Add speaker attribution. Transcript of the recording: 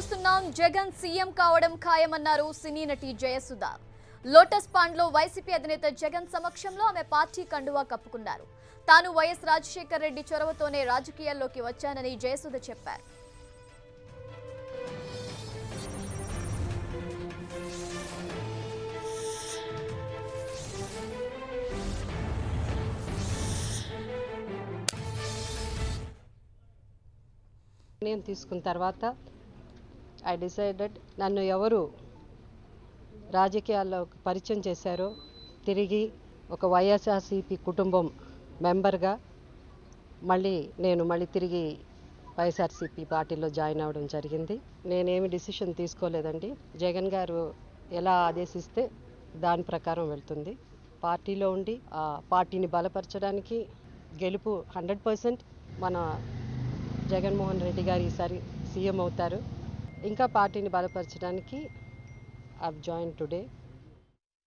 Speaker 1: చూస్తున్నాం జగన్ సీఎం కావడం ఖాయమన్నారు సినీ నటి జయసుధ. లోటస్ పాండ్ లో వైసీపీ అధినేత జగన్ సమక్షంలో ఆమె పార్టీ కండువా కప్పుకున్నారు. తాను వైఎస్ రాజశేఖర్ రెడ్డి చొరవతోనే రాజకీయాల్లోకి వచ్చానని జయసుధ చెప్పారు.
Speaker 2: నేను తీసుకున్న తర్వాత ఐ డిసైడెడ్ నన్ను ఎవరు రాజకీయాల్లో పరిచయం చేశారో తిరిగి ఒక వైఎస్ఆర్సీపీ కుటుంబం మెంబర్గా మళ్ళీ తిరిగి వైఎస్ఆర్సీపీ పార్టీలో జాయిన్ అవ్వడం జరిగింది. నేనేమి డిసిషన్ తీసుకోలేదండి. జగన్ గారు ఎలా ఆదేశిస్తే దాని ప్రకారం వెళ్తుంది. పార్టీలో ఉండి ఆ పార్టీని బలపరచడానికి గెలుపు 100% మన జగన్మోహన్ రెడ్డి గారు ఈసారి సీఎం అవుతారు. ఇంకా పార్టీని బలపరచడానికి ఐ జాయిన్ టుడే.